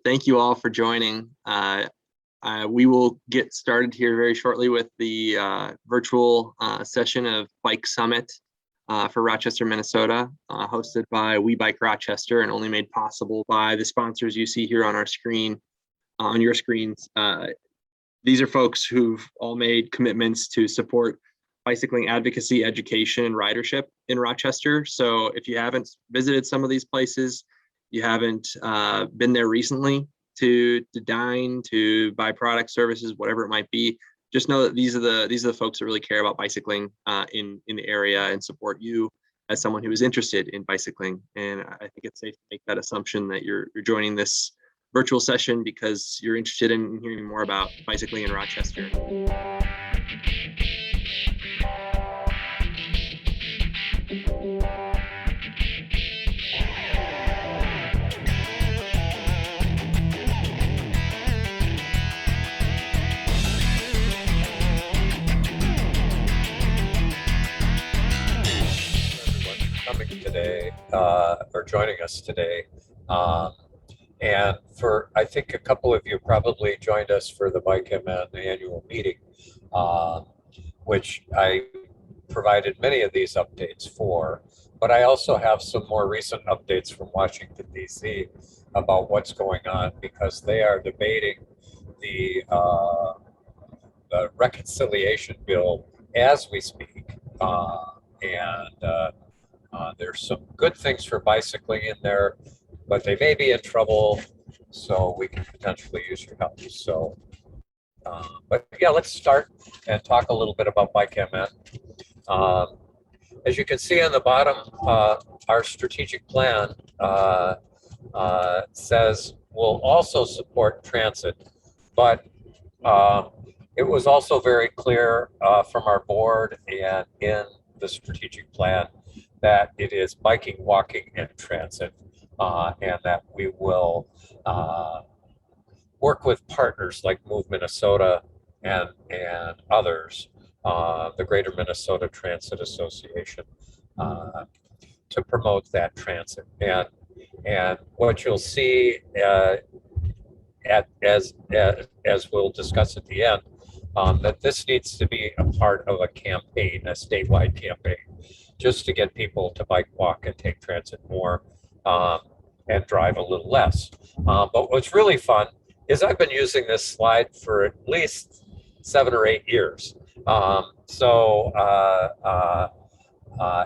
Thank you all for joining. We will get started here very shortly with the virtual session of Bike Summit for Rochester, Minnesota, hosted by We Bike Rochester and only made possible by the sponsors you see here on our screen, on your screens. These are folks who've all made commitments to support bicycling advocacy, education, and ridership in Rochester. So if you haven't visited some of these places, you haven't been there recently to dine, to buy product, services, whatever it might be, just know that these are the folks that really care about bicycling in the area and support you as someone who is interested in bicycling. And I think it's safe to make that assumption that you're joining this virtual session because you're interested in hearing more about bicycling in Rochester. Today or joining us today, and for I think a couple of you probably joined us for the Bike MN annual meeting, which I provided many of these updates for, but I also have some more recent updates from Washington DC about what's going on, because they are debating the reconciliation bill as we speak, and there's some good things for bicycling in there, but they may be in trouble, so we can potentially use your help. So, but yeah, let's start and talk a little bit about Bike MN. As you can see on the bottom, our strategic plan says we'll also support transit, but it was also very clear from our board and in the strategic plan that it is biking, walking, and transit, and that we will work with partners like Move Minnesota and others, the Greater Minnesota Transit Association, to promote that transit. And what you'll see as we'll discuss at the end, that this needs to be a part of a campaign, a statewide campaign, just to get people to bike, walk, and take transit more, and drive a little less. But what's really fun is I've been using this slide for at least 7 or 8 years.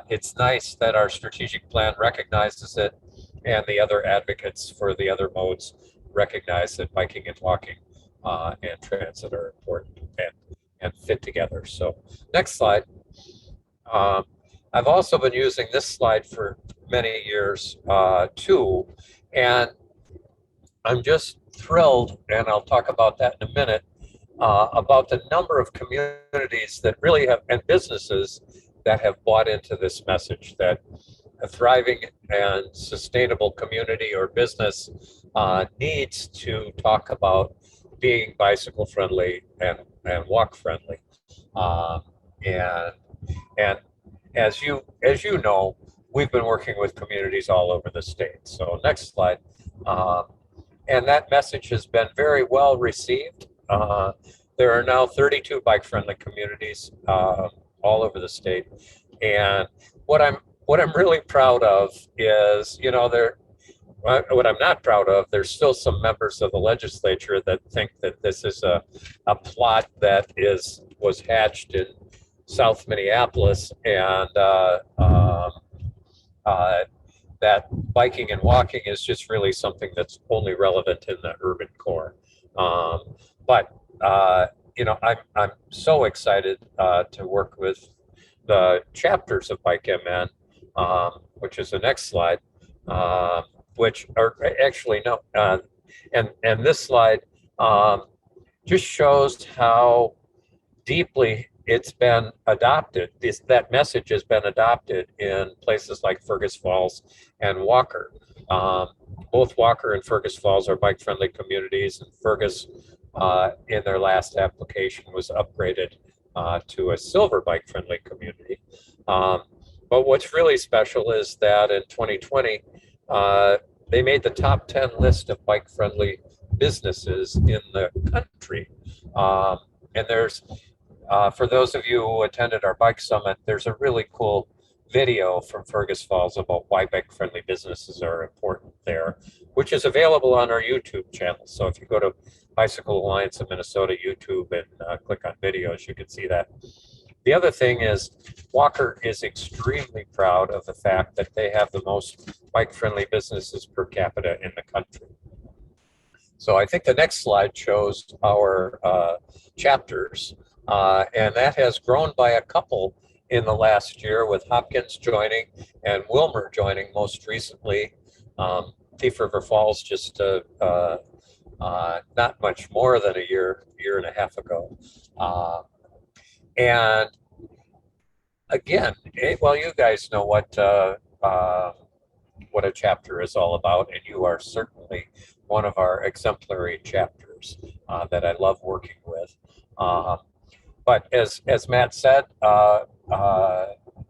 It's nice that our strategic plan recognizes it, and the other advocates for the other modes recognize that biking and walking and transit are important and fit together. So next slide. I've also been using this slide for many years too, and I'm just thrilled, and I'll talk about that in a minute, about the number of communities that really have, and businesses that have bought into this message that a thriving and sustainable community or business needs to talk about being bicycle friendly and walk friendly, and as you know, we've been working with communities all over the state. So next slide. And that message has been very well received. There are now 32 bike-friendly communities all over the state. And what I'm really proud of is, you know, what I'm not proud of, there's still some members of the legislature that think that this is a plot that was hatched in South Minneapolis, and that biking and walking is just really something that's only relevant in the urban core. But you know, I'm so excited to work with the chapters of Bike MN, which is the next slide, which are actually no, and this slide just shows how deeply it's been adopted. That message has been adopted in places like Fergus Falls and Walker. Both Walker and Fergus Falls are bike-friendly communities, and Fergus in their last application was upgraded to a silver bike-friendly community. But what's really special is that in 2020, they made the top 10 list of bike-friendly businesses in the country. And there's, for those of you who attended our bike summit, there's a really cool video from Fergus Falls about why bike-friendly businesses are important there, which is available on our YouTube channel. So if you go to Bicycle Alliance of Minnesota YouTube and click on videos, you can see that. The other thing is Walker is extremely proud of the fact that they have the most bike-friendly businesses per capita in the country. So I think the next slide shows our chapters, and that has grown by a couple in the last year, with Hopkins joining and Wilmer joining most recently. Thief River Falls just not much more than a year and a half ago. And again, well, you guys know what a chapter is all about, and you are certainly one of our exemplary chapters that I love working with. But as Matt said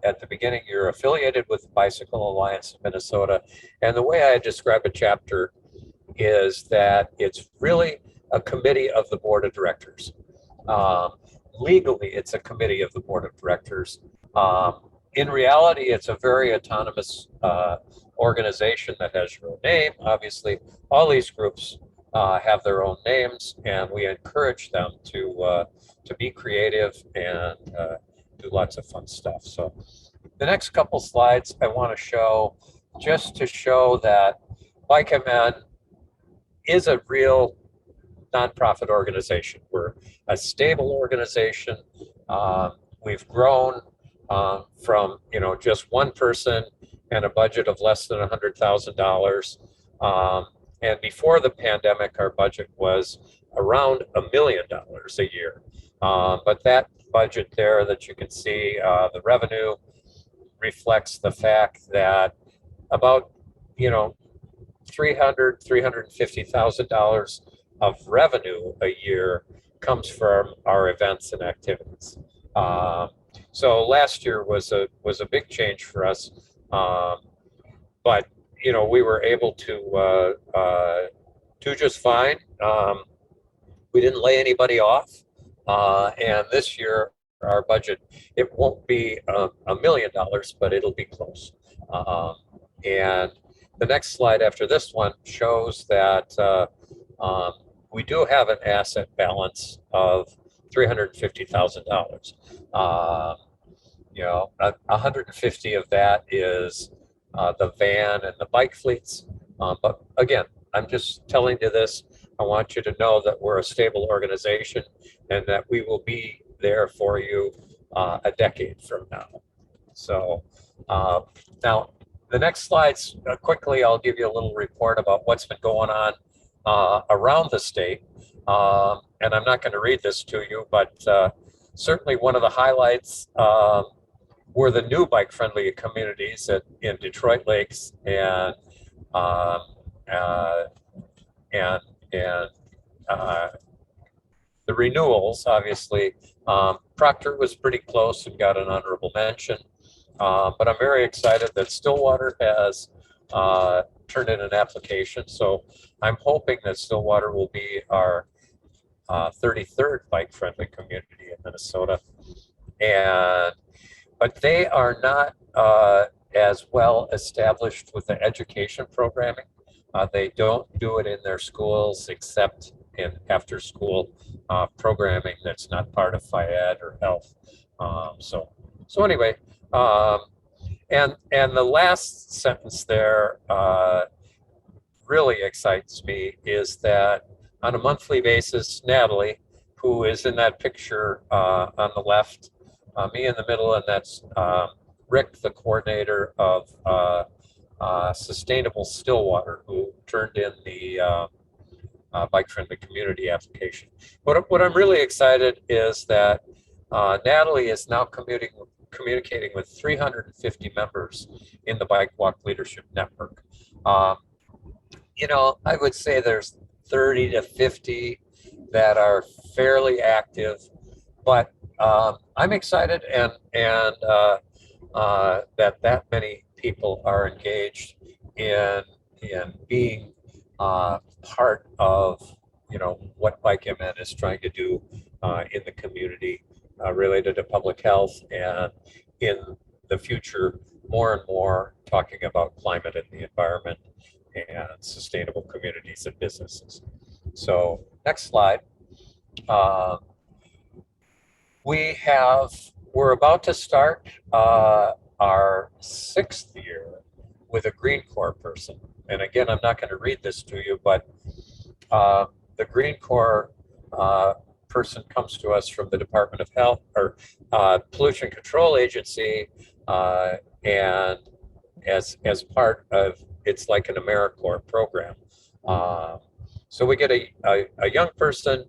at the beginning, you're affiliated with the Bicycle Alliance of Minnesota, and the way I describe a chapter is that it's really a committee of the board of directors. Legally, it's a committee of the board of directors. In reality, it's a very autonomous organization that has your own name. Obviously, all these groups have their own names, and we encourage them to be creative and do lots of fun stuff. So the next couple slides I want to show, just to show that Bike MN is a real nonprofit organization. We're a stable organization. We've grown from just one person and a budget of less than $100,000. And before the pandemic, our budget was around $1 million a year. But that budget there that you can see, the revenue reflects the fact that about $350,000 of revenue a year comes from our events and activities. So last year was a big change for us, but we were able to do just fine. We didn't lay anybody off, and this year our budget, it won't be $1 million, but it'll be close. And the next slide after this one shows that we do have an asset balance of $350,000. 150 of that is the van and the bike fleets. But again, I'm just telling you this. I want you to know that we're a stable organization and that we will be there for you a decade from now. So now the next slides, quickly, I'll give you a little report about what's been going on around the state. And I'm not going to read this to you, but certainly one of the highlights were the new bike-friendly communities in Detroit Lakes and the renewals. Obviously, Proctor was pretty close and got an honorable mention. But I'm very excited that Stillwater has turned in an application. So I'm hoping that Stillwater will be our 33rd bike-friendly community in Minnesota. But they are not as well established with the education programming. They don't do it in their schools except in after-school programming that's not part of FIAD or health. So anyway, and the last sentence there really excites me is that on a monthly basis, Natalie, who is in that picture on the left, me in the middle, and that's Rick, the coordinator of Sustainable Stillwater, who turned in the bike-friendly community application. What I'm really excited is that Natalie is now communicating with 350 members in the Bike Walk Leadership Network. I would say there's 30 to 50 that are fairly active, but I'm excited that many people are engaged in being part of what Bike MN is trying to do in the community related to public health, and in the future more and more talking about climate and the environment and sustainable communities and businesses. So next slide. Uh, we're about to start our 6th year with a Green Corps person. And again, I'm not going to read this to you, but the Green Corps person comes to us from the Department of Health or Pollution Control Agency, and as part of, it's like an AmeriCorps program. So we get a young person,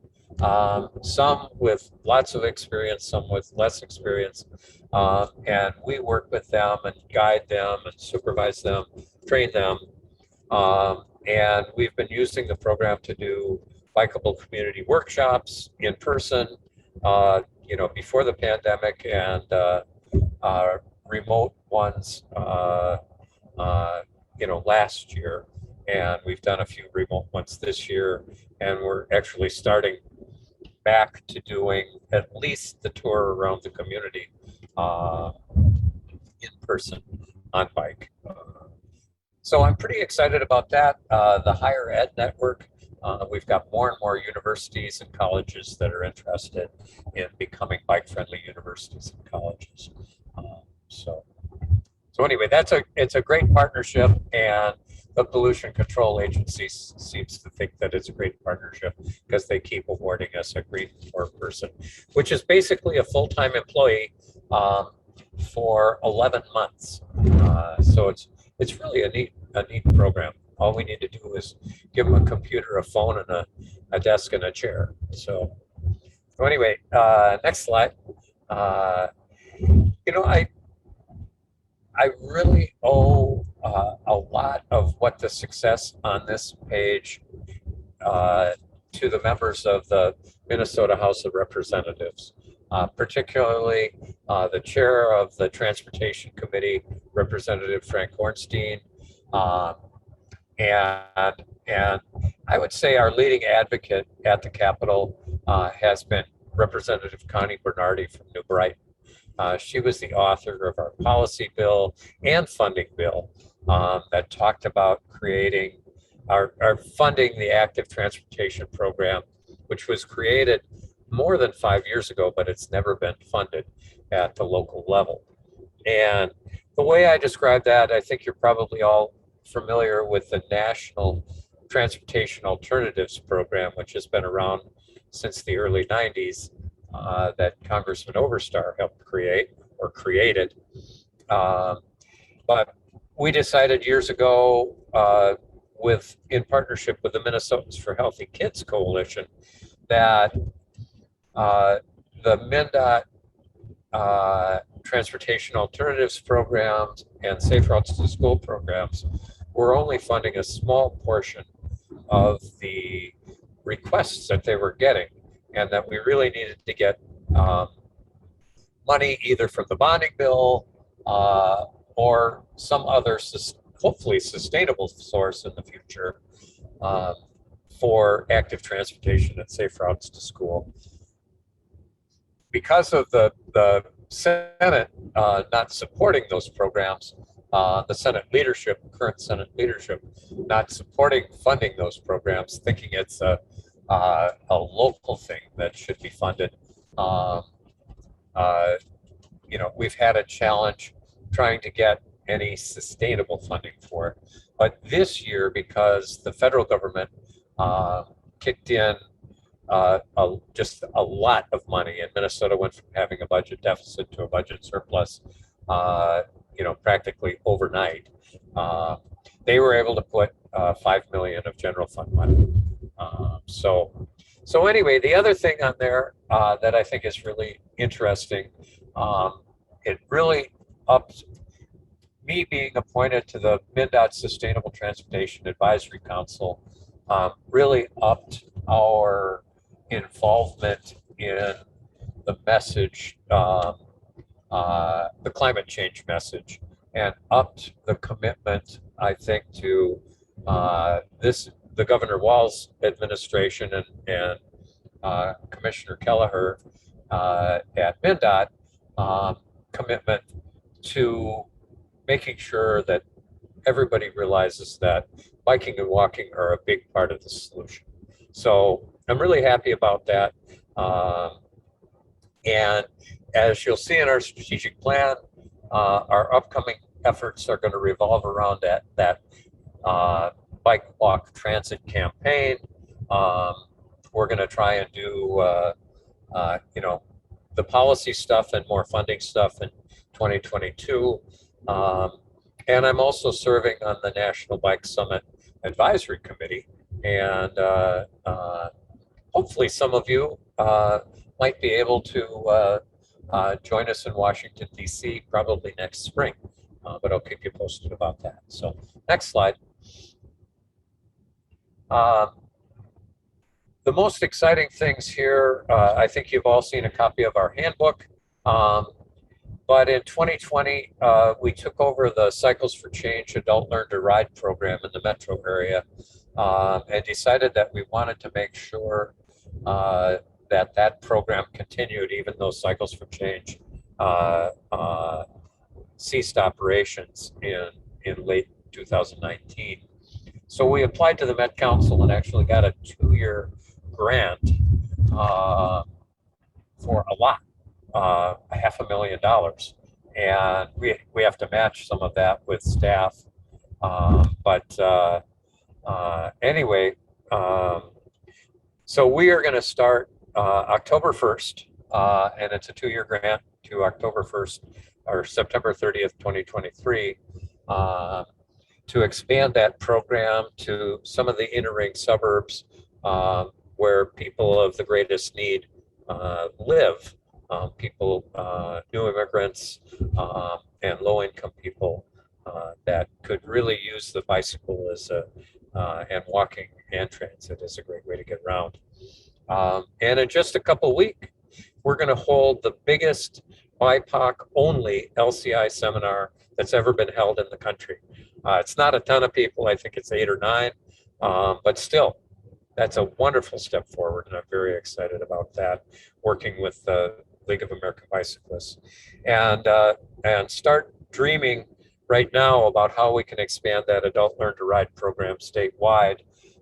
some with lots of experience, some with less experience, and we work with them and guide them and supervise them, train them. And we've been using the program to do bikeable community workshops in person, before the pandemic, and remote ones, last year. And we've done a few remote ones this year, and we're actually starting back to doing at least the tour around the community in person on bike. So I'm pretty excited about that. The higher ed network, we've got more and more universities and colleges that are interested in becoming bike-friendly universities and colleges. So anyway, it's a great partnership, and the Pollution Control Agency seems to think that it's a great partnership because they keep awarding us a Green Corps person, which is basically a full-time employee for 11 months. So it's really a neat program. All we need to do is give them a computer, a phone, and a desk and a chair. So anyway, next slide. I really owe a lot of what the success on this page to the members of the Minnesota House of Representatives, particularly the chair of the Transportation Committee, Representative Frank Hornstein, and I would say our leading advocate at the Capitol has been Representative Connie Bernardi from New Brighton. She was the author of our policy bill and funding bill that talked about creating our funding the active transportation program, which was created more than 5 years ago, but it's never been funded at the local level. And the way I describe that, I think you're probably all familiar with the National Transportation Alternatives Program, which has been around since the early 90s. That Congressman Overstar helped create or created. But we decided years ago, in partnership with the Minnesotans for Healthy Kids Coalition, that the MnDOT Transportation Alternatives programs and Safe Routes to School programs were only funding a small portion of the requests that they were getting, and that we really needed to get money either from the bonding bill or some other hopefully sustainable source in the future for active transportation and safe routes to school. Because of the Senate not supporting those programs, the Senate leadership, current Senate leadership, not supporting funding those programs, thinking it's a local thing that should be funded. We've had a challenge trying to get any sustainable funding for it. But this year, because the federal government kicked in just a lot of money, and Minnesota went from having a budget deficit to a budget surplus, practically overnight, they were able to put $5 million of general fund money. So anyway, the other thing on there that I think is really interesting, it really upped me being appointed to the MnDOT Sustainable Transportation Advisory Council, really upped our involvement in the message, the climate change message, and upped the commitment, I think, to the Governor Walz administration and Commissioner Kelleher at MnDOT commitment to making sure that everybody realizes that biking and walking are a big part of the solution. So I'm really happy about that. And as you'll see in our strategic plan, our upcoming efforts are going to revolve around that bike walk transit campaign. We're going to try and do the policy stuff and more funding stuff in 2022. And I'm also serving on the National Bike Summit Advisory Committee. And hopefully some of you might be able to join us in Washington, D.C. probably next spring. But I'll keep you posted about that. So next slide. The most exciting things here, I think you've all seen a copy of our handbook. But in 2020, we took over the Cycles for Change Adult Learn to Ride program in the metro area and decided that we wanted to make sure that program continued even though Cycles for Change ceased operations in late 2019. So we applied to the Met Council and actually got a 2-year grant for a lot. $500,000, and we have to match some of that with staff. Anyway, so we are going to start October 1st, and it's a 2-year grant to October 1st or September 30th, 2023, to expand that program to some of the inner ring suburbs where people of the greatest need live. People, new immigrants, and low-income people that could really use the bicycle as and walking and transit as a great way to get around. And in just a couple weeks, we're going to hold the biggest BIPOC-only LCI seminar that's ever been held in the country. It's not a ton of people. I think it's 8 or 9, but still, that's a wonderful step forward, and I'm very excited about that, working with the League of American Bicyclists, and start dreaming right now about how we can expand that Adult Learn to Ride program statewide,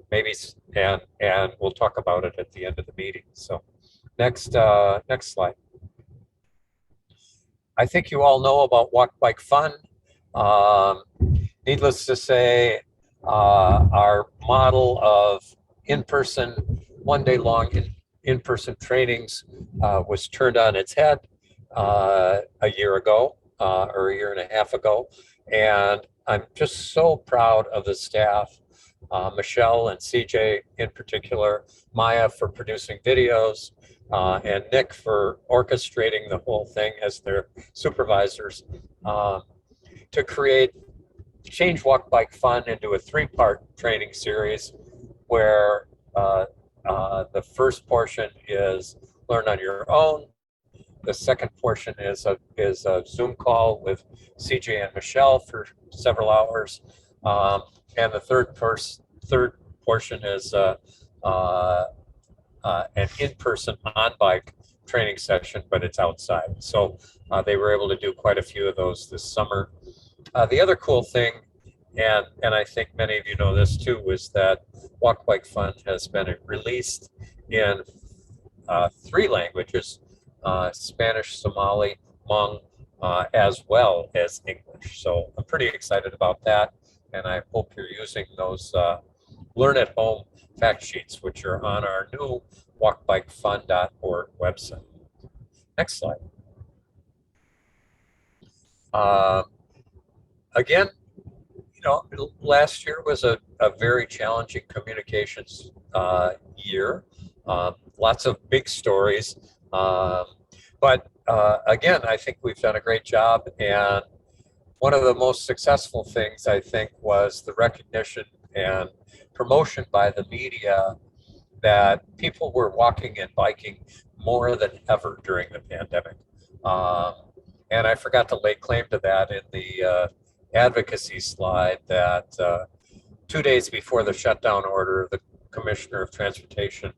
maybe, and we'll talk about it at the end of the meeting. So next slide. I think you all know about Walk Bike Fun. Needless to say, our model of in-person, one-day-long in-person trainings was turned on its head a year ago or a year and a half ago. And I'm just so proud of the staff, Michelle and CJ in particular, Maya for producing videos, and Nick for orchestrating the whole thing as their supervisors, to change Walk Bike Fun into a 3-part training series where the first portion is learn on your own. The second portion is a Zoom call with CJ and Michelle for several hours, and the third portion is an in-person on-bike training session, but it's outside. So they were able to do quite a few of those this summer. The other cool thing, and I think many of you know this too, is that Walk Bike Fun has been released in 3 languages, Spanish, Somali, Hmong, as well as English. So I'm pretty excited about that, and I hope you're using those Learn at Home fact sheets, which are on our new walkbikefun.org website. Next slide. Again, last year was a very challenging communications year. Lots of big stories. But again, I think we've done a great job. And one of the most successful things, I think, was the recognition and promotion by the media that people were walking and biking more than ever during the pandemic. Um, and I forgot to lay claim to that in the advocacy slide that 2 days before the shutdown order, the Commissioner of Transportation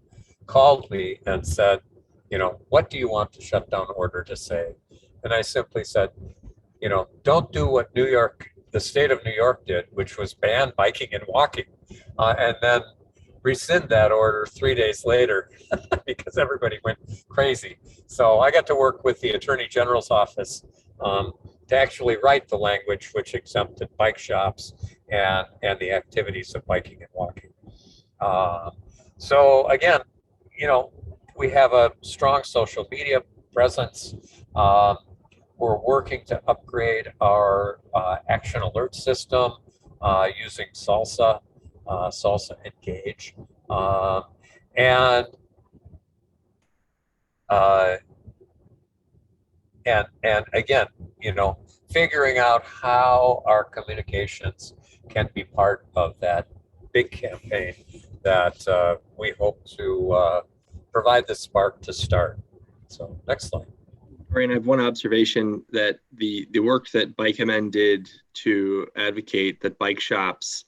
called me and said, what do you want the shutdown order to say? And I simply said, don't do what the state of New York did, which was ban biking and walking, and then rescind that order 3 days later because everybody went crazy. So I got to work with the Attorney General's office to actually write the language which exempted bike shops and the activities of biking and walking. So again, we have a strong social media presence. We're working to upgrade our action alert system using Salsa Engage. And uh, and again, figuring out how our communications can be part of that big campaign that we hope to provide the spark to start. So next slide. Dorian, I have one observation that the work that BikeMN did to advocate that bike shops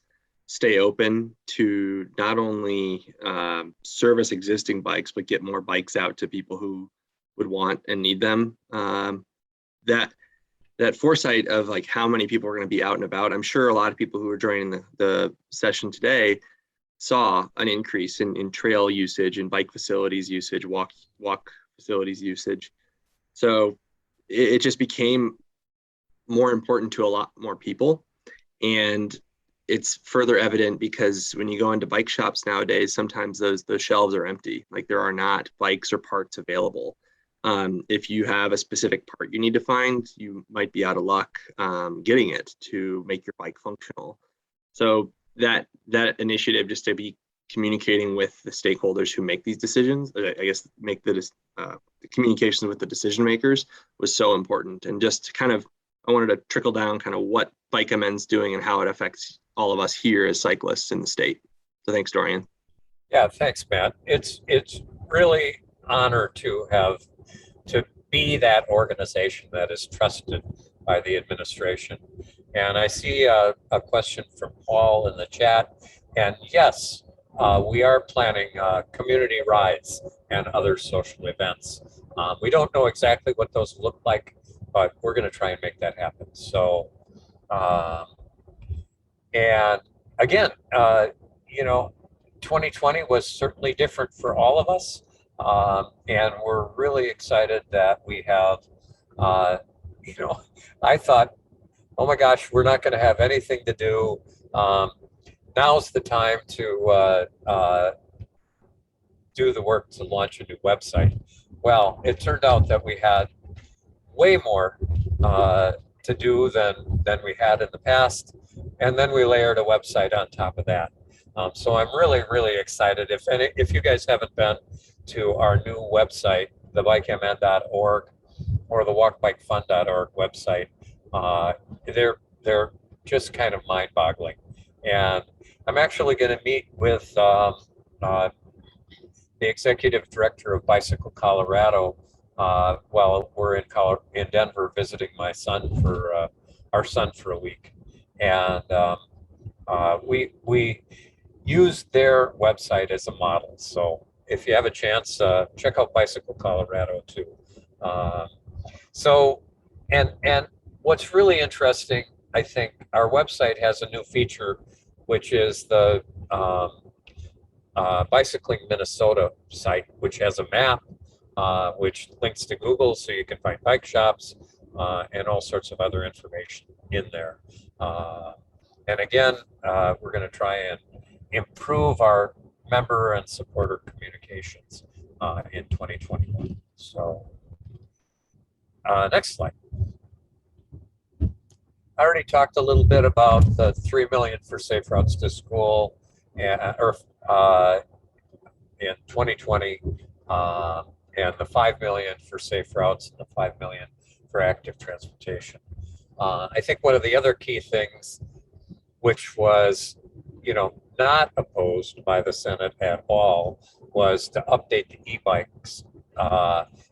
stay open to not only service existing bikes, but get more bikes out to people who would want and need them. That foresight of like how many people are going to be out and about. I'm sure a lot of people who are joining the session today saw an increase in trail usage and bike facilities usage, walk facilities usage. So it just became more important to a lot more people. And it's further evident because when you go into bike shops nowadays, sometimes those shelves are empty. Like there are not bikes or parts available. If you have a specific part you need to find, you might be out of luck getting it to make your bike functional. So that initiative, just to be communicating with the stakeholders who make these decisions, I guess make the communications with the decision makers, was so important. And just kind of, I wanted to trickle down kind of what BikeMN's doing and how it affects all of us here as cyclists in the state. So thanks, Dorian. Yeah, thanks, Matt. It's really honor to be that organization that is trusted by the administration. And I see a question from Paul in the chat. And yes, we are planning community rides and other social events. We don't know exactly what those look like, but we're going to try and make that happen. So, and again, 2020 was certainly different for all of us. And we're really excited that we have, I thought, oh my gosh, we're not going to have anything to do. Now's the time to do the work to launch a new website. Well, it turned out that we had way more to do than we had in the past. And then we layered a website on top of that. So I'm really, really excited. If you guys haven't been to our new website, the bikemn.org or the walkbikefun.org website, they're just kind of mind-boggling. And I'm actually going to meet with the executive director of Bicycle Colorado while we're in Denver visiting my son for our son for a week, and we use their website as a model. So if you have a chance, check out Bicycle Colorado too. So and what's really interesting, I think, our website has a new feature, which is the Bicycling Minnesota site, which has a map, which links to Google so you can find bike shops and all sorts of other information in there. And again, we're going to try and improve our member and supporter communications in 2021. So next slide. I already talked a little bit about the 3 million for safe routes to school in 2020, and the 5 million for safe routes and the 5 million for active transportation. I think one of the other key things, which was, not opposed by the Senate at all, was to update the e-bikes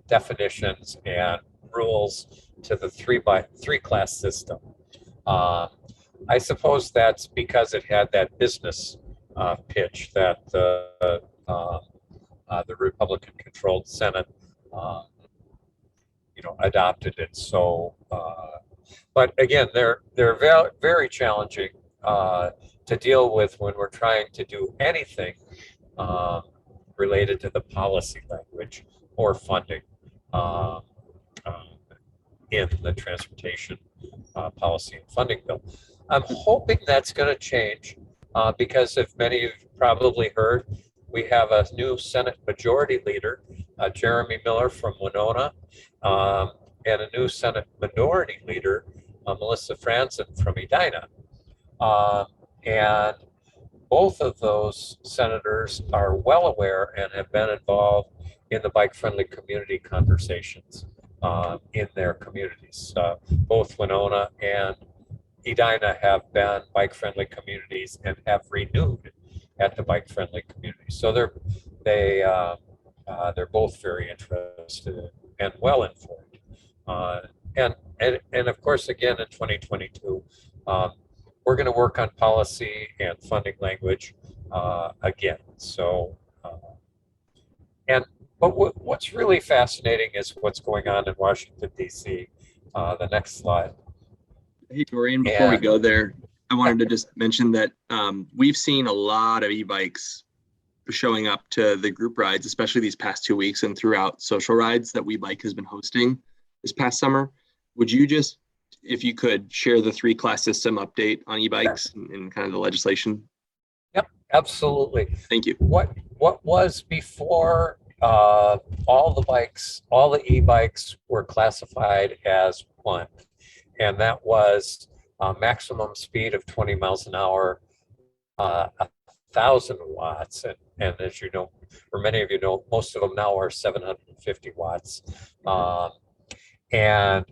definitions and rules to the three class system. I suppose that's because it had that business pitch that the Republican-controlled Senate, adopted it. So, but again, they're very challenging to deal with when we're trying to do anything related to the policy language or funding in the transportation policy and funding bill. I'm hoping that's going to change because, if many of you probably heard, we have a new Senate Majority Leader, Jeremy Miller from Winona, and a new Senate Minority Leader, Melissa Franzen from Edina. And both of those senators are well aware and have been involved in the bike-friendly community conversations in their communities. Both Winona and Edina have been bike-friendly communities and have renewed at the bike-friendly community. So they're both very interested and well informed. And of course, again in 2022, we're going to work on policy and funding language again. So, but what's really fascinating is what's going on in Washington, D.C. The next slide. Hey, Dorian, before we go there, I wanted to just mention that we've seen a lot of e-bikes showing up to the group rides, especially these past 2 weeks and throughout social rides that WeBike has been hosting this past summer. Would you just, if you could, share the three class system update on e-bikes and kind of the legislation? Yep, absolutely. Thank you. What was before all the e-bikes were classified as one, and that was maximum speed of 20 miles an hour, 1,000 watts, and as you know, or many of you know, most of them now are 750 watts, and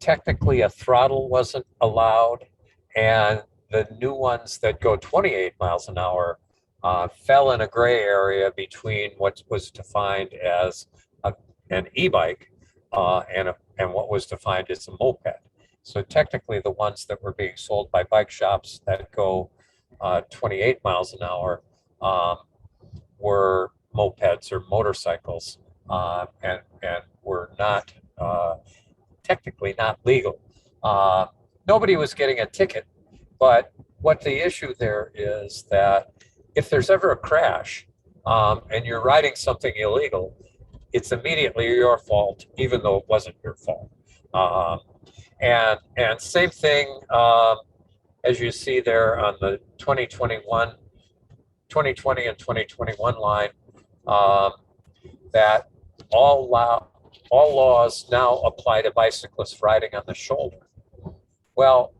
technically a throttle wasn't allowed, and the new ones that go 28 miles an hour fell in a gray area between what was defined as an e-bike and what was defined as a moped. So technically the ones that were being sold by bike shops that go 28 miles an hour were mopeds or motorcycles and were not technically not legal. Nobody was getting a ticket, but what the issue there is that if there's ever a crash and you're riding something illegal, it's immediately your fault, even though it wasn't your fault. And same thing as you see there on the 2020 and 2021 line, that all laws now apply to bicyclists riding on the shoulder. Well,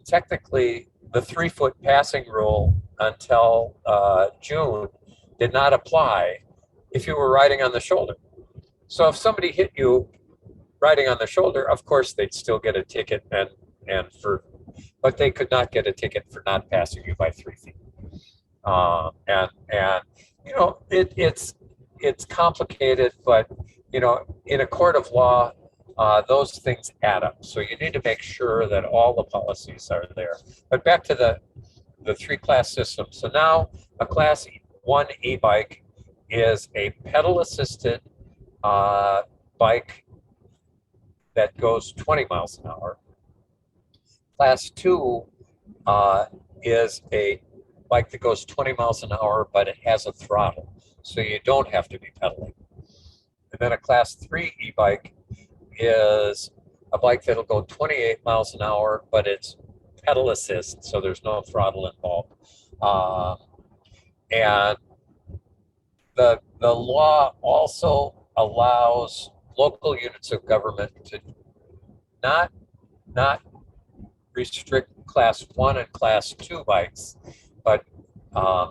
technically, the 3-foot passing rule until June did not apply if you were riding on the shoulder. So if somebody hit you riding on the shoulder, of course they'd still get a ticket, but they could not get a ticket for not passing you by 3 feet. And you know, it's complicated, but you know, in a court of law, those things add up. So you need to make sure that all the policies are there. But back to the 3-class system. So now a class 1 e-bike is a pedal assisted bike that goes 20 miles an hour. Class 2 is a bike that goes 20 miles an hour, but it has a throttle, so you don't have to be pedaling. And then a class 3 e-bike is a bike that'll go 28 miles an hour, but it's pedal assist, so there's no throttle involved. And the law also allows local units of government to not restrict class 1 and class 2 bikes, but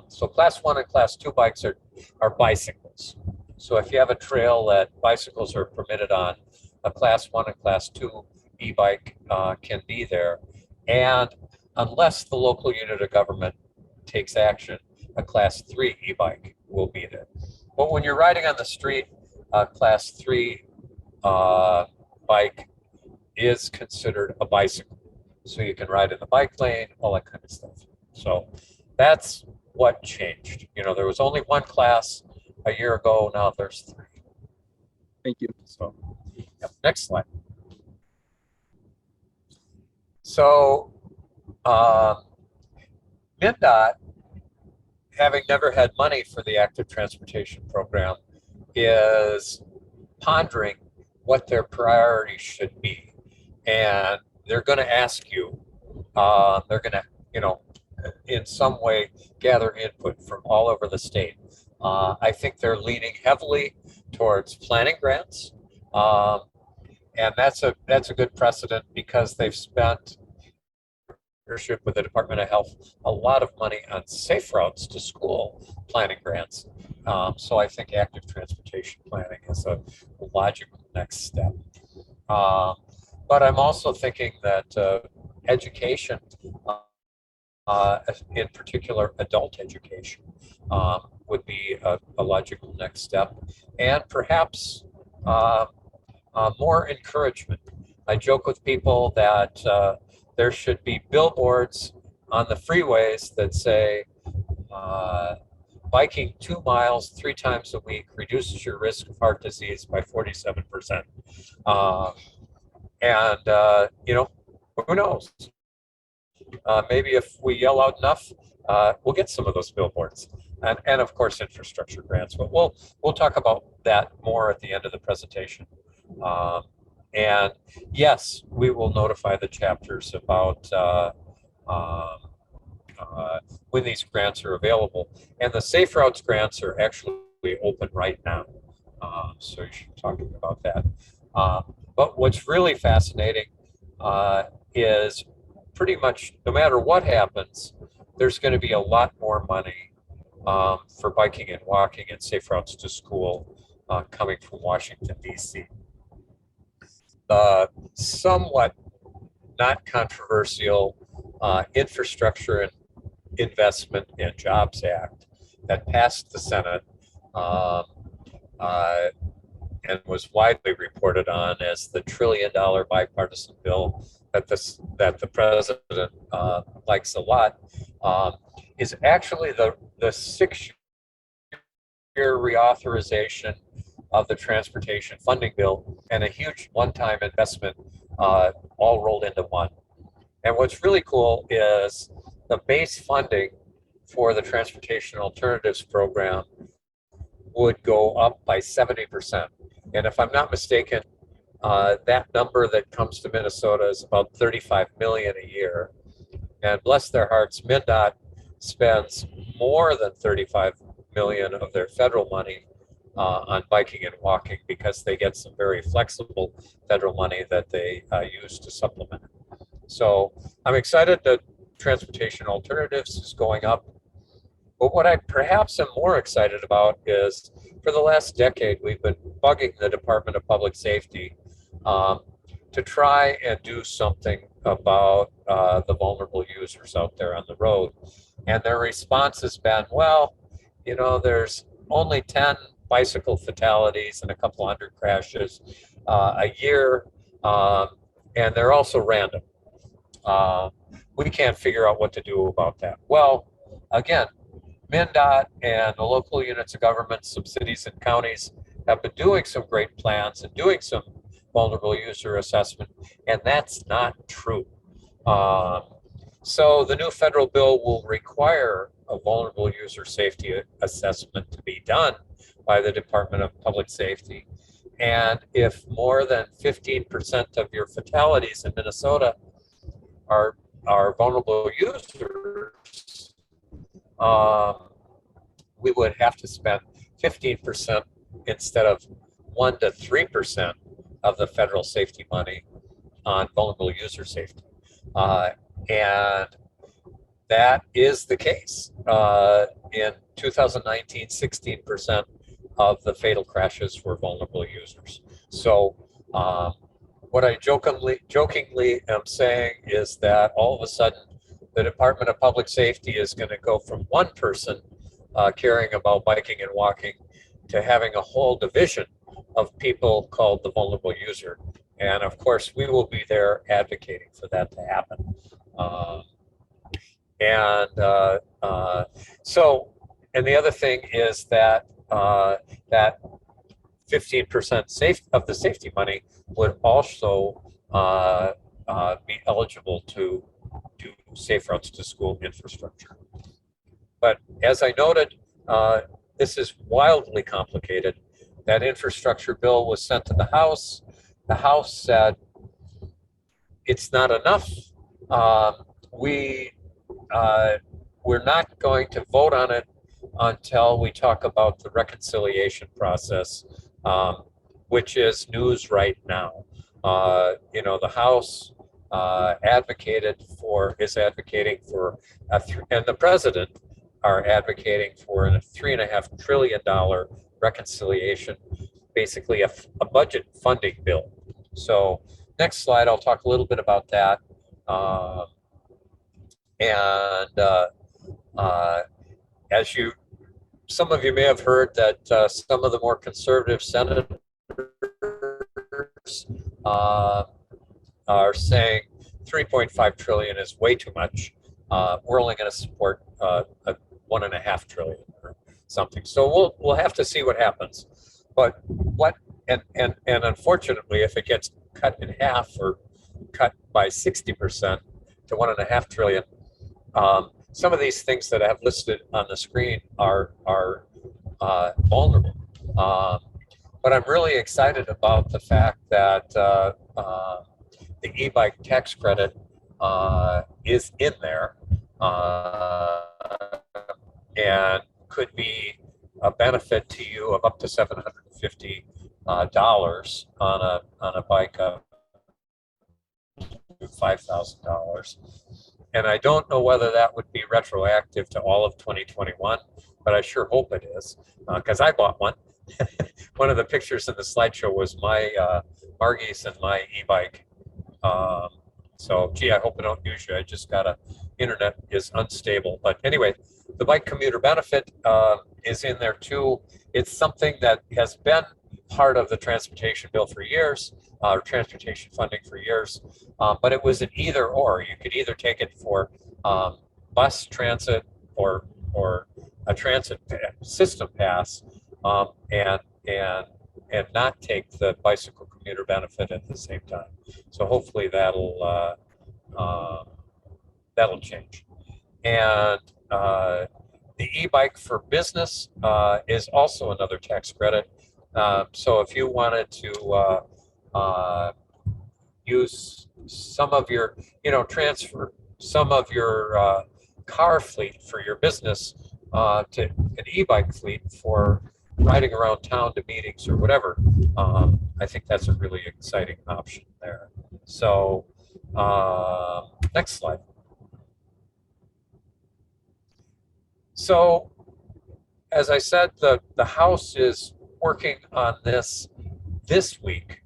so class 1 and class 2 bikes are bicycles. So if you have a trail that bicycles are permitted on, a class 1 and class 2 e-bike can be there. And unless the local unit of government takes action, a class 3 e-bike will be there. But when you're riding on the street, class 3 bike is considered a bicycle. So you can ride in the bike lane, all that kind of stuff. So that's what changed. There was only one class a year ago. Now there's 3. Thank you. So, next slide. So, MnDOT, having never had money for the active transportation program, is pondering what their priorities should be. And they're going to ask you, they're going to, in some way gather input from all over the state. I think they're leaning heavily towards planning grants. And that's a good precedent because they've spent, partnership with the Department of Health, a lot of money on safe routes to school planning grants. So I think active transportation planning is a logical next step. But I'm also thinking that education, in particular adult education, would be a logical next step, and perhaps more encouragement. I joke with people that there should be billboards on the freeways that say, biking 2 miles 3 times a week reduces your risk of heart disease by 47%. Who knows? Maybe if we yell out enough, we'll get some of those billboards, and of course infrastructure grants. But we'll talk about that more at the end of the presentation. And yes, we will notify the chapters about when these grants are available. And the Safe Routes grants are actually open right now, so you should be talking about that. But what's really fascinating is pretty much no matter what happens, there's going to be a lot more money for biking and walking and safe routes to school coming from Washington, D.C. Somewhat not controversial Infrastructure and Investment and Jobs Act that passed the Senate and was widely reported on as the $1 trillion bipartisan bill that the president likes a lot, is actually the 6-year reauthorization of the transportation funding bill and a huge one-time investment all rolled into one. And what's really cool is the base funding for the Transportation Alternatives Program would go up by 70%. And if I'm not mistaken, that number that comes to Minnesota is about 35 million a year. And bless their hearts, MnDOT spends more than 35 million of their federal money on biking and walking because they get some very flexible federal money that they use to supplement it. So I'm excited that Transportation Alternatives is going up. But what I perhaps am more excited about is for the last decade, we've been bugging the Department of Public Safety to try and do something about the vulnerable users out there on the road. And their response has been, well, there's only 10 bicycle fatalities and a couple hundred crashes a year, and they're also random. We can't figure out what to do about that. Well, again, MnDOT and the local units of government, some cities and counties have been doing some great plans and doing some vulnerable user assessment, and that's not true. So the new federal bill will require a vulnerable user safety assessment to be done by the Department of Public Safety. And if more than 15% of your fatalities in Minnesota are vulnerable users, we would have to spend 15% instead of 1 to 3% of the federal safety money on vulnerable user safety. And that is the case. In 2019, 16% of the fatal crashes were vulnerable users. So what I jokingly am saying is that all of a sudden, the Department of Public Safety is going to go from one person caring about biking and walking to having a whole division of people called the vulnerable user. And of course, we will be there advocating for that to happen. Um, and so, and the other thing is that that 15% safe of the safety money would also be eligible to do safe routes to school infrastructure. But as I noted, this is wildly complicated. That infrastructure bill was sent to the House. The House said it's not enough. Um, we we're not going to vote on it until we talk about the reconciliation process, which is news right now. The House is advocating for and the president are advocating for a $3.5 trillion reconciliation, basically a budget funding bill. So next slide, I'll talk a little bit about that. As some of you may have heard that some of the more conservative senators are saying 3.5 trillion is way too much. We're only going to support a 1.5 trillion or something. So we'll have to see what happens. But and unfortunately, if it gets cut in half or cut by 60% to 1.5 trillion, some of these things that I have listed on the screen are vulnerable. But I'm really excited about the fact that the e-bike tax credit is in there and could be a benefit to you of up to $750 on a bike up to $5,000. And I don't know whether that would be retroactive to all of 2021, but I sure hope it is, because I bought one. One of the pictures in the slideshow was my Margie's and my e-bike. So, gee, I hope I don't use you. I just got internet is unstable. But anyway, the bike commuter benefit is in there too. It's something that has been part of the transportation bill for years, or transportation funding for years, but it was an either or. You could either take it for bus transit or a transit system pass, and not take the bicycle commuter benefit at the same time. So hopefully that'll change. And the e-bike for business is also another tax credit. So if you wanted to use some of your, transfer some of your car fleet for your business to an e-bike fleet for riding around town to meetings or whatever, I think that's a really exciting option there. So next slide. So as I said, the House is working on this week.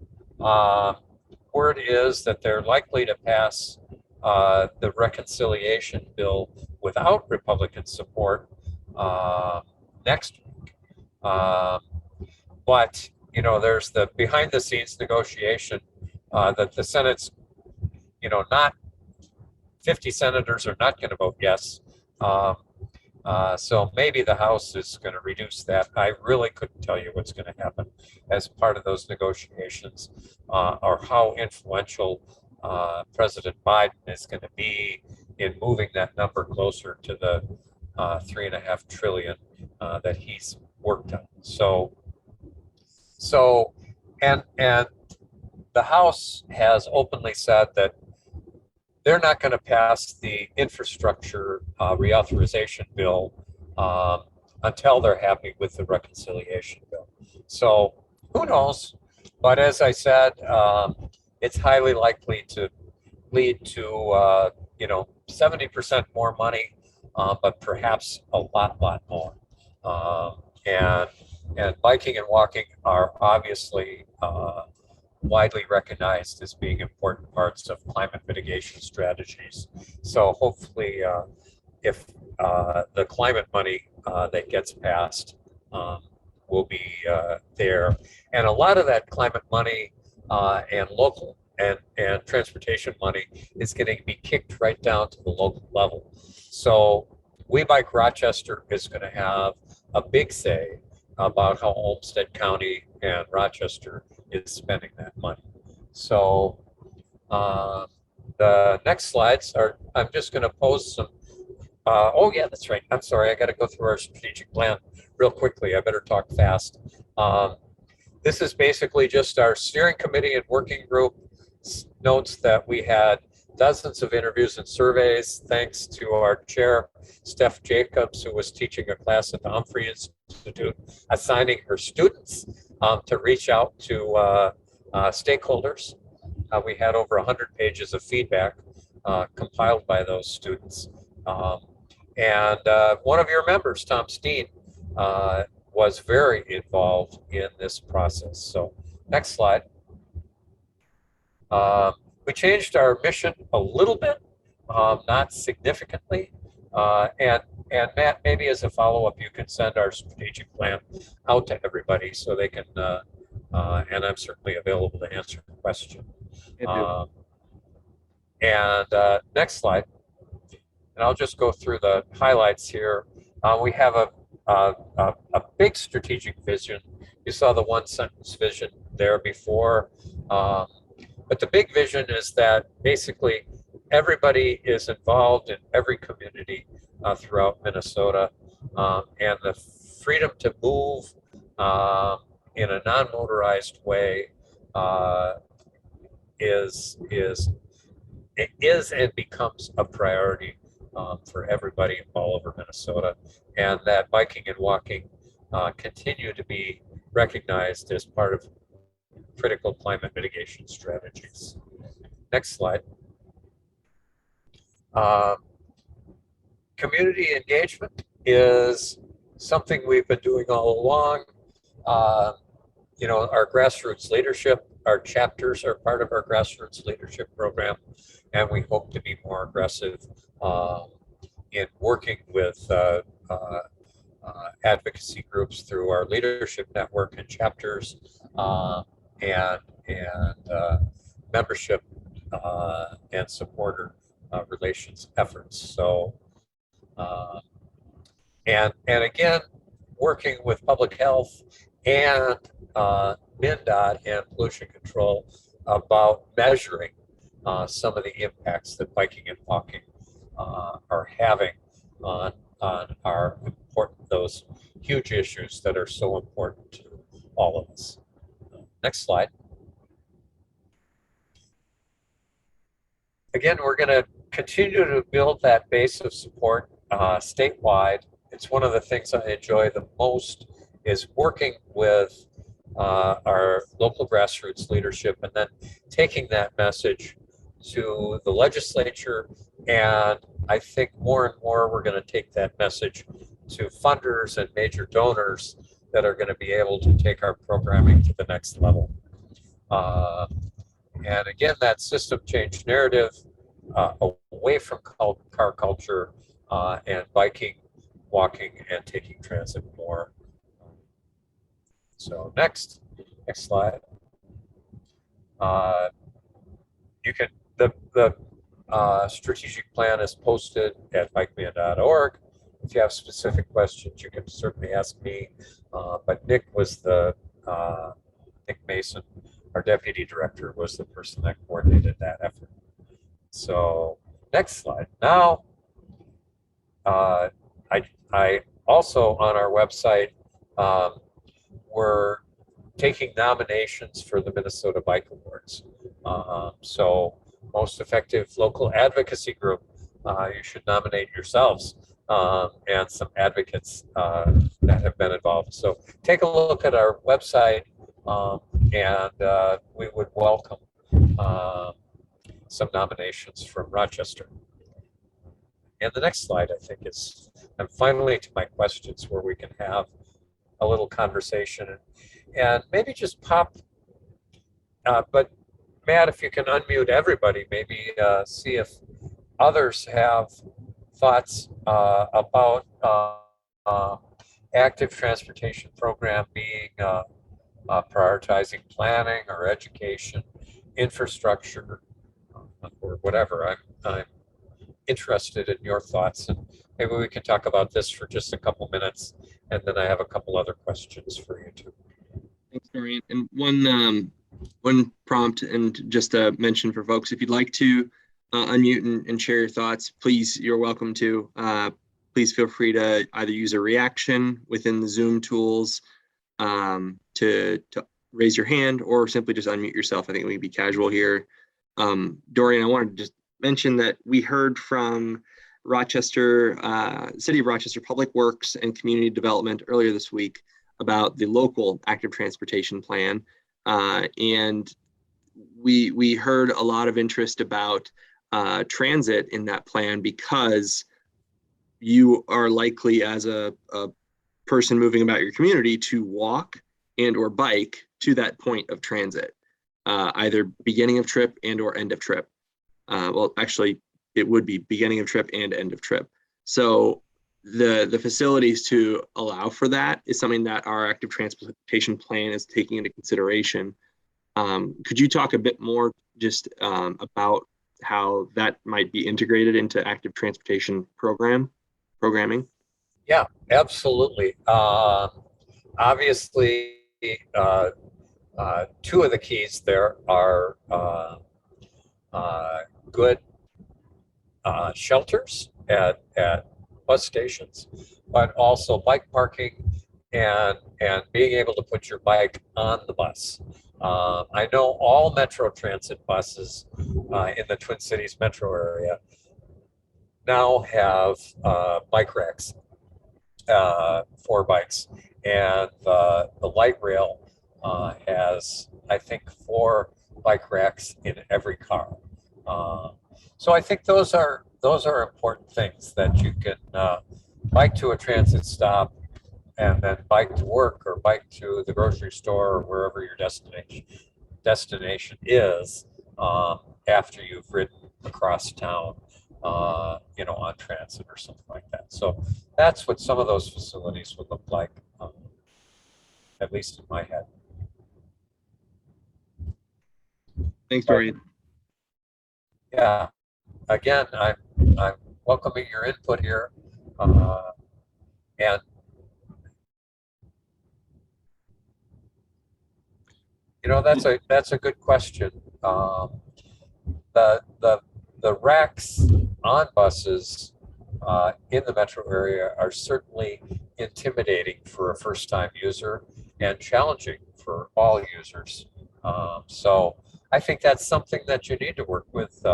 Word is that they're likely to pass the reconciliation bill without Republican support next week. But there's the behind the scenes negotiation that the Senate's, not 50 senators are not going to vote yes. So maybe the House is going to reduce that. I really couldn't tell you what's going to happen as part of those negotiations, or how influential President Biden is going to be in moving that number closer to the 3.5 trillion that he's worked on. So, and the House has openly said that they're not going to pass the infrastructure reauthorization bill until they're happy with the reconciliation bill. So who knows? But as I said, it's highly likely to lead to 70% more money, but perhaps a lot more. And biking and walking are obviously widely recognized as being important parts of climate mitigation strategies. So hopefully, if the climate money that gets passed will be there. And a lot of that climate money and local and transportation money is going to be kicked right down to the local level. So We Bike Rochester is going to have a big say about how Olmsted County and Rochester is spending that money. So the next slides are, I'm just going to pose some, oh yeah, that's right. I'm sorry, I got to go through our strategic plan real quickly. I better talk fast. This is basically just our steering committee and working group notes that we had dozens of interviews and surveys, thanks to our chair, Steph Jacobs, who was teaching a class at the Humphrey Institute, assigning her students to reach out to stakeholders. We had over 100 pages of feedback compiled by those students. And one of your members, Tom Steen, was very involved in this process. So next slide. We changed our mission a little bit, not significantly. And Matt, maybe as a follow-up, you can send our strategic plan out to everybody so they can, and I'm certainly available to answer the question. Next slide. And I'll just go through the highlights here. We have a big strategic vision. You saw the one sentence vision there before. But the big vision is that basically everybody is involved in every community throughout Minnesota, and the freedom to move in a non-motorized way is and becomes a priority for everybody all over Minnesota, and that biking and walking continue to be recognized as part of critical climate mitigation strategies. Next slide. Community engagement is something we've been doing all along. You know, our grassroots leadership, our chapters are part of our grassroots leadership program, and we hope to be more aggressive in working with advocacy groups through our leadership network and chapters and membership and supporter relations efforts. So, and again, working with public health and MnDOT and pollution control about measuring some of the impacts that biking and walking are having on our important, those huge issues that are so important to all of us. Next slide. Again, we're going to continue to build that base of support statewide. It's one of the things I enjoy the most is working with our local grassroots leadership and then taking that message to the legislature. And I think more and more we're going to take that message to funders and major donors that are going to be able to take our programming to the next level. And again, that system change narrative away from car culture and biking, walking, and taking transit more. So next slide. You can, the strategic plan is posted at bikeman.org. If you have specific questions, you can certainly ask me. But Nick Mason, our deputy director, was the person that coordinated that effort. So next slide. Now, I also on our website, we're taking nominations for the Minnesota Bike Awards. So most effective local advocacy group, you should nominate yourselves and some advocates that have been involved. So take a look at our website and we would welcome some nominations from Rochester. And the next slide, I think, is, I'm finally to my questions where we can have a little conversation and maybe just pop, but Matt, if you can unmute everybody, maybe see if others have thoughts about active transportation program being prioritizing planning or education, infrastructure, or whatever. I'm interested in your thoughts, and maybe we can talk about this for just a couple minutes, and then I have a couple other questions for you too. Thanks, Dorian. And one prompt and just a mention for folks, if you'd like to unmute and share your thoughts, please, you're welcome to. Please feel free to either use a reaction within the Zoom tools to raise your hand, or simply just unmute yourself. I think we can be casual here. Dorian, I wanted to just mention that we heard from Rochester, City of Rochester Public Works and Community Development earlier this week about the local active transportation plan. And we heard a lot of interest about transit in that plan, because you are likely, as a person moving about your community, to walk and or bike to that point of transit, either beginning of trip and or end of trip. Well, actually, it would be beginning of trip and end of trip. So the facilities to allow for that is something that our active transportation plan is taking into consideration. Could you talk a bit more just about how that might be integrated into active transportation programming? Yeah, absolutely. Obviously, two of the keys there are good shelters at bus stations, but also bike parking and being able to put your bike on the bus. I know all Metro Transit buses in the Twin Cities metro area now have bike racks for bikes, and the light rail has, I think, 4 bike racks in every car. So I think those are important things, that you can bike to a transit stop and then bike to work or bike to the grocery store or wherever your destination is after you've ridden across town, on transit or something like that. So that's what some of those facilities would look like, at least in my head. Thanks, Dorian. Yeah, again, I'm welcoming your input here, and that's a good question. The racks on buses in the metro area are certainly intimidating for a first-time user and challenging for all users. So I think that's something that you need to work with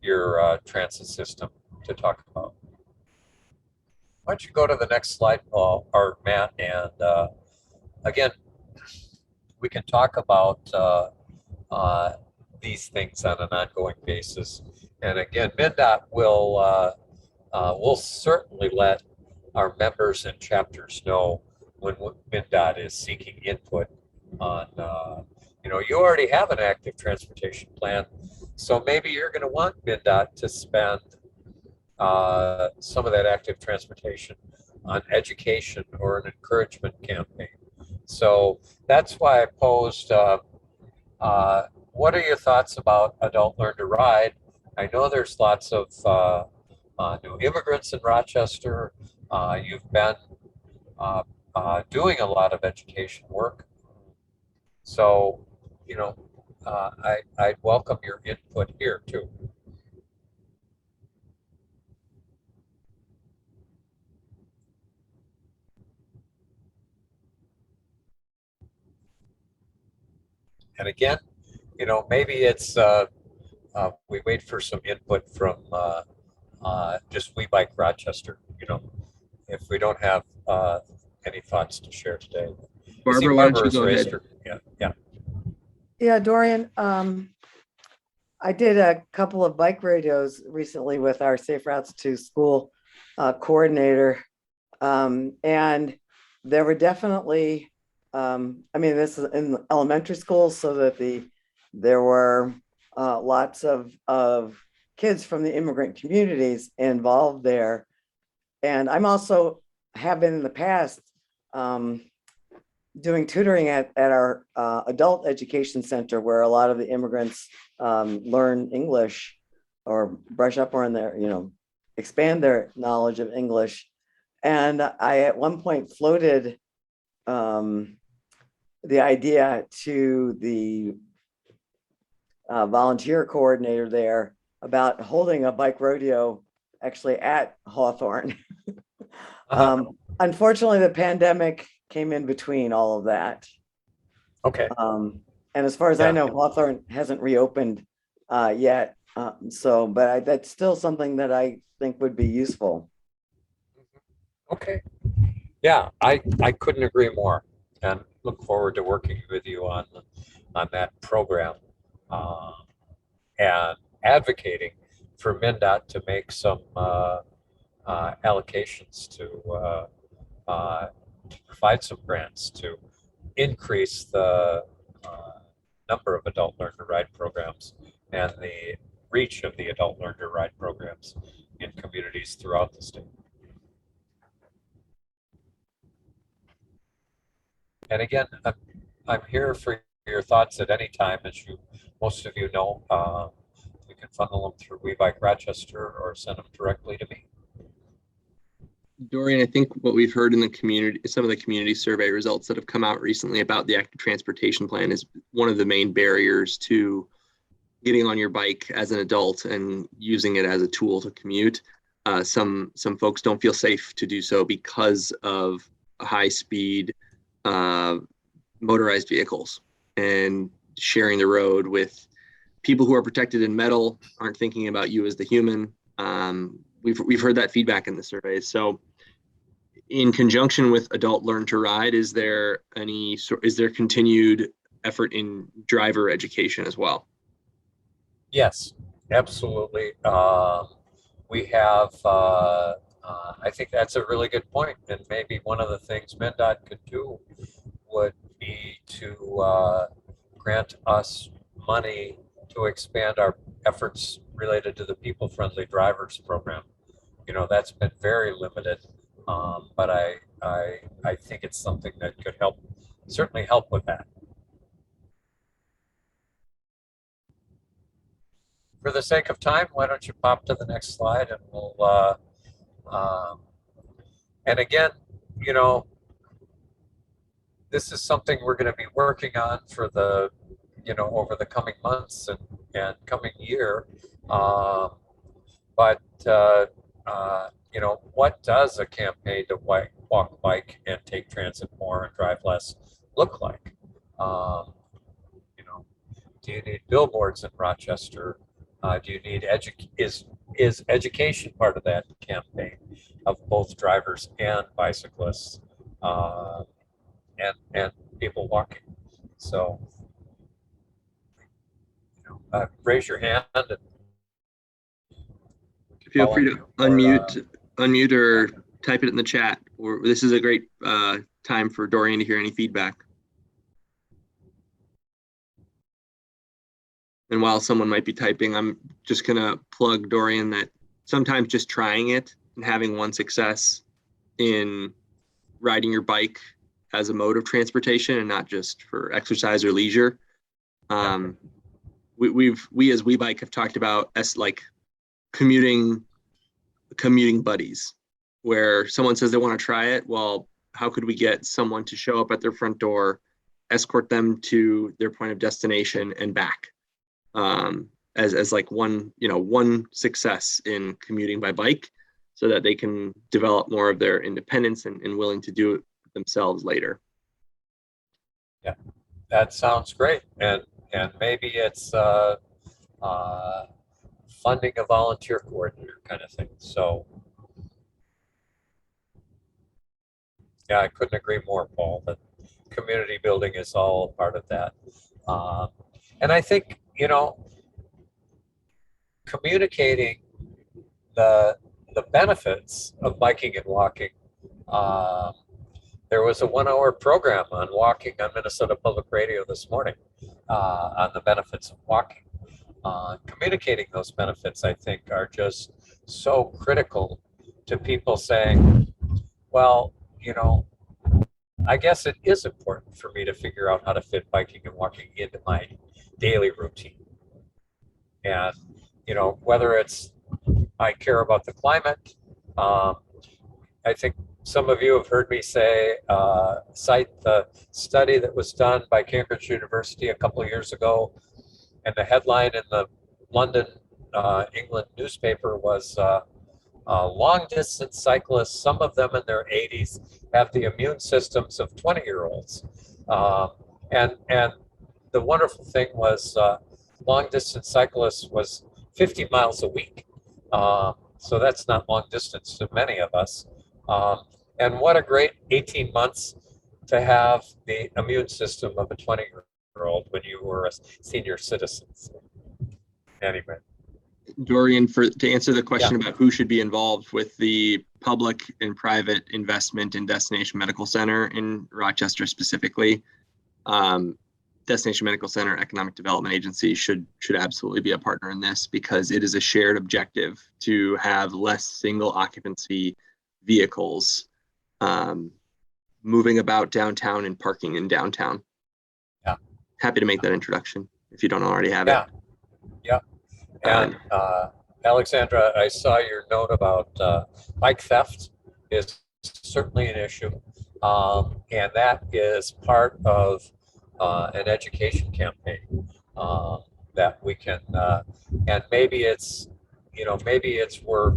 your transit system to talk about. Why don't you go to the next slide, Paul or Matt, and again, we can talk about these things on an ongoing basis. And again, MnDOT will certainly let our members and chapters know when MnDOT is seeking input on, you already have an active transportation plan, so maybe you're going to want MnDOT to spend some of that active transportation on education or an encouragement campaign. So that's why I posed, what are your thoughts about Adult Learn to Ride? I know there's lots of new immigrants in Rochester. You've been doing a lot of education work. So, I'd welcome your input here too. And again, maybe it's we wait for some input from just We Bike Rochester, if we don't have any thoughts to share today. Barbara, why don't you go ahead? Yeah, Dorian, I did a couple of bike radios recently with our Safe Routes to School coordinator, and there were definitely, this is in elementary schools, so that there were lots of kids from the immigrant communities involved there. And I'm also have been in the past doing tutoring at our adult education center, where a lot of the immigrants learn English or brush up on their, expand their knowledge of English. And I at one point floated the idea to the volunteer coordinator there about holding a bike rodeo actually at Hawthorne. Unfortunately, the pandemic came in between all of that. Okay. And as far as I know, Hawthorne hasn't reopened yet. But that's still something that I think would be useful. Okay. Yeah, I couldn't agree more, and look forward to working with you on that program and advocating for MnDOT to make some allocations to provide some grants to increase the number of adult learn to ride programs and the reach of the adult learn to ride programs in communities throughout the state. And again, I'm here for your thoughts at any time. As most of you know, you can funnel them through We Bike Rochester or send them directly to me. Dorian, I think what we've heard in the community, some of the community survey results that have come out recently about the active transportation plan, is one of the main barriers to getting on your bike as an adult and using it as a tool to commute. Some folks don't feel safe to do so because of high speed motorized vehicles, and sharing the road with people who are protected in metal aren't thinking about you as the human. We've heard that feedback in the surveys. So in conjunction with adult learn to ride, is there continued effort in driver education as well? Yes, absolutely. We have, I think that's a really good point. And maybe one of the things MnDOT could do would be to grant us money to expand our efforts related to the People Friendly Drivers program. That's been very limited, but I think it's something that could certainly help with that. For the sake of time, why don't you pop to the next slide, and we'll, and again, this is something we're going to be working on for the, over the coming months and coming year. But what does a campaign to walk, bike, and take transit more and drive less look like? Do you need billboards in Rochester? Do you need is education part of that campaign of both drivers and bicyclists and people walking? So raise your hand and feel free to unmute or type it in the chat. Or this is a great time for Dorian to hear any feedback. And while someone might be typing, I'm just gonna plug Dorian that sometimes just trying it and having one success in riding your bike as a mode of transportation and not just for exercise or leisure. We as We Bike have talked about as like commuting buddies, where someone says they want to try it. Well, how could we get someone to show up at their front door, escort them to their point of destination and back, as like one success in commuting by bike, so that they can develop more of their independence and willing to do it themselves later. Yeah, that sounds great. And maybe it's funding a volunteer coordinator kind of thing. So yeah, I couldn't agree more, Paul, that community building is all part of that. And I think, communicating the benefits of biking and walking. There was a 1-hour program on walking on Minnesota Public Radio this morning on the benefits of walking. Communicating those benefits, I think, are just so critical to people saying, well, I guess it is important for me to figure out how to fit biking and walking into my daily routine. And, whether it's I care about the climate, I think some of you have heard me cite the study that was done by Cambridge University a couple of years ago. And the headline in the London, England newspaper was long distance cyclists, some of them in their 80s, have the immune systems of 20-year-olds. And the wonderful thing was long distance cyclists was 50 miles a week. So that's not long distance to many of us. And what a great 18 months to have the immune system of a 20-year-old when you were a senior citizen. Anyway. Dorian, to answer the question about who should be involved with the public and private investment in Destination Medical Center in Rochester specifically, Destination Medical Center Economic Development Agency should absolutely be a partner in this, because it is a shared objective to have less single occupancy vehicles moving about downtown and parking in downtown. Yeah. Happy to make that introduction if you don't already have it. Yeah. And Alexandra, I saw your note about bike theft is certainly an issue. And that is part of an education campaign that we can, and maybe it's we're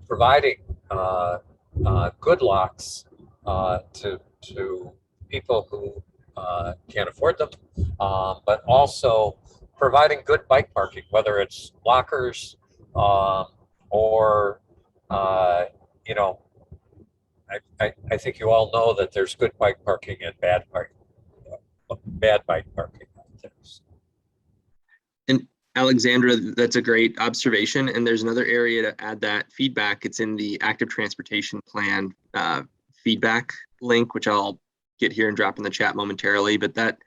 providing good locks to people who can't afford them, but also providing good bike parking, whether it's lockers or I think you all know that there's good bike parking and bad bike parking out there. And Alexandra, that's a great observation. And there's another area to add that feedback. It's in the active transportation plan feedback link, which I'll get here and drop in the chat momentarily. But that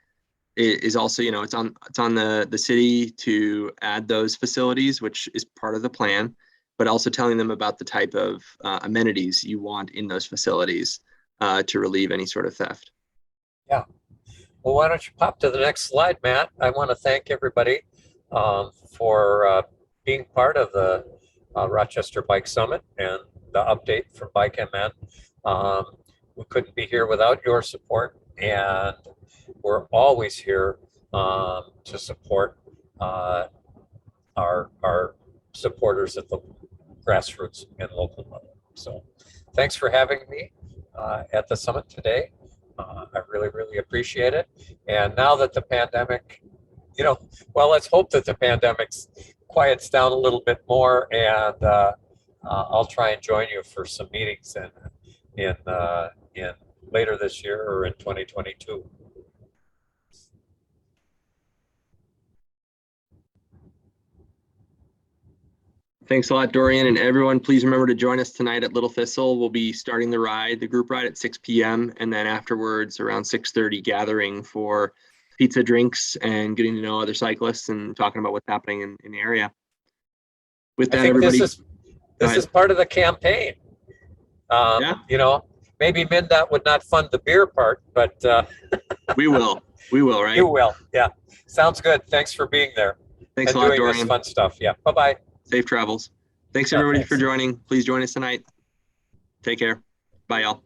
is also, it's on the city to add those facilities, which is part of the plan, but also telling them about the type of amenities you want in those facilities to relieve any sort of theft. Yeah. Well, why don't you pop to the next slide, Matt? I want to thank everybody for being part of the Rochester Bike Summit and the update from Bike MN. We couldn't be here without your support, and we're always here to support our supporters at the grassroots and local level. So thanks for having me at the summit today. I really, really appreciate it. And now that the pandemic, let's hope that the pandemic quiets down a little bit more, and I'll try and join you for some meetings in later this year or in 2022. Thanks a lot, Dorian, and everyone. Please remember to join us tonight at Little Thistle. We'll be starting the group ride at 6 p.m. and then afterwards around 6:30 gathering for pizza, drinks, and getting to know other cyclists and talking about what's happening in the area. With that, everybody. This is part of the campaign. Maybe MnDOT would not fund the beer part, but we will, right? You will, yeah. Sounds good. Thanks for being there. Thanks a lot, doing Dorian. This fun stuff. Yeah. Bye-bye. Safe travels. Thanks everybody for joining. Please join us tonight. Take care. Bye, y'all.